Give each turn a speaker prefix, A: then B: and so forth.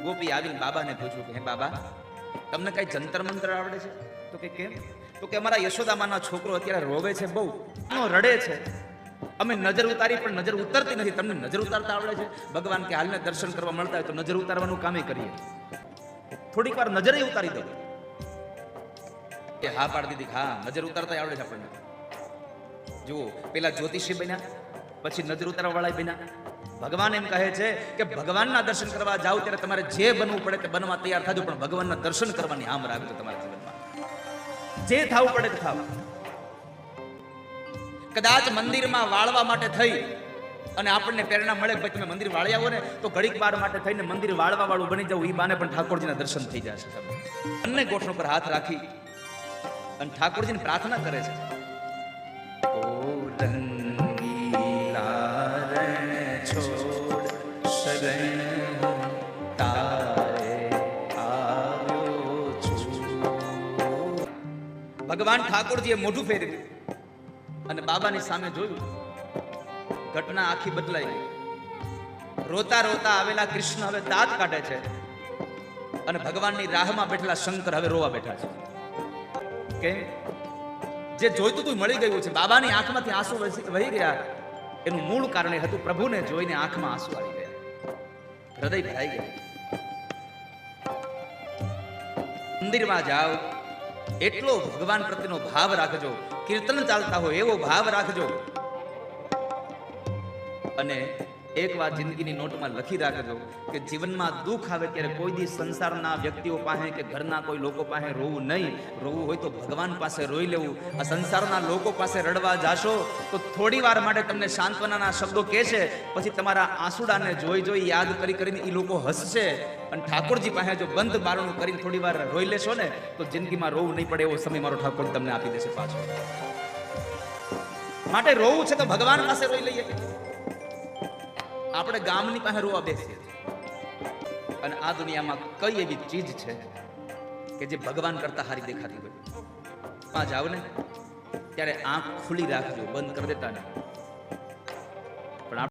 A: ગોપી આવીને બાબાને પૂછ્યું કે હે બાબા, તમને કઈ જંતર મંતર આવડે છે? તો કે કેમ? તો કે અમારા યશોદામાનો છોકરો અત્યારે રોવે છે, બહુ રડે છે, અમે નજર ઉતારી પણ નજર ઉતરતી નથી, તમને નજર ઉતારતા આવડે છે? ભગવાન કે હાલને દર્શન કરવા મળતા હોય તો નજર ઉતારવાનું કામે કરીએ, થોડીક વાર નજરે ઉતારી દો. એ હા પાડી દીધી, હા નજર ઉતારતા આવડે છે આપણને. જુઓ, પેલા જ્યોતિષી બન્યા, પછી નજર ઉતારવા વાળા બન્યા. ભગવાન એમ કહે છે કે ભગવાનના દર્શન કરવા જાવ ત્યારે તમારે જે બનવું પડે તે બનવા તૈયાર થાજો, પણ ભગવાનના દર્શન કરવાની આમ રાખજો તમારા જીવનમાં. જે થવું પડે તે થાવ. કદાચ મંદિરમાં વાળવા માટે થઈ અને આપણને પ્રેરણા મળે કે તમે મંદિર વાળી આવો ને તો ઘડીક વાર માટે થઈને મંદિર વાળવા વાળું બની જવું, એ બાને પણ ઠાકોરજીના દર્શન થઈ જશે. બંને ગોઠણ પર હાથ રાખી અને ઠાકોરજીને પ્રાર્થના કરે છે. ઓ રંગીલા રણ છોડ શરણ તારે આવ્યો છું. ભગવાન ઠાકોરજીએ મોઢું ફેરવ્યું અને બાબાની સામે જોયું. ઘટના આખી બદલાઈ ગઈ. રોતા રોતા આવેલા કૃષ્ણ હવે દાંત કાઢે છે અને ભગવાનની રાહમાં બેઠેલા શંકર હવે રોવા બેઠા છે. કે જે જોઈતું તું મળી ગયું છે. બાબાની આંખમાંથી આંસુ વહી ગયા. એનું મૂળ કારણ એ હતું પ્રભુને જોઈને આંખમાં આંસુ આવી ગયા, હૃદય ભરાઈ ગયા. મંદિરમાં જાઓ એટલો ભગવાન પ્રત્યેનો ભાવ રાખજો, કીર્તન ચાલતા હોય એવો ભાવ રાખજો, અને એક વાત જિંદગીની નોટમાં લખી રાખજો કે જીવનમાં દુઃખ આવે ત્યારે કોઈ દી સંસારના વ્યક્તિઓ પાસે કે ઘરના કોઈ લોકો પાસે રોવું નહીં. રોવું હોય તો ભગવાન પાસે રોઈ લેવું. આ સંસારના લોકો પાસે રડવા જાશો તો થોડી વાર માટે તમને સાંત્વનાના શબ્દો કહેશે, પછી તમારા આંસુડાને જોઈ જોઈ યાદ કરી કરીને એ લોકો હસશે. અને ઠાકોરજી પાસે જો બંધ બારણું કરીને થોડી વાર રોઈ લેશો ને તો જિંદગીમાં રોવું નહીં પડે એવો સમય મારો ઠાકોર તમને આપી દેશે પાછો. માટે રોવું છે તો ભગવાન પાસે રોઈ લઈએ. આપણે ગામની પાસે રોવા બેસીએ અને આ દુનિયામાં કઈ એવી ચીજ છે કે જે ભગવાન કરતા હારી દેખાતી હોય? જાવ ને ત્યારે આંખ ખુલ્લી રાખજો, બંધ કરી દેતા ને.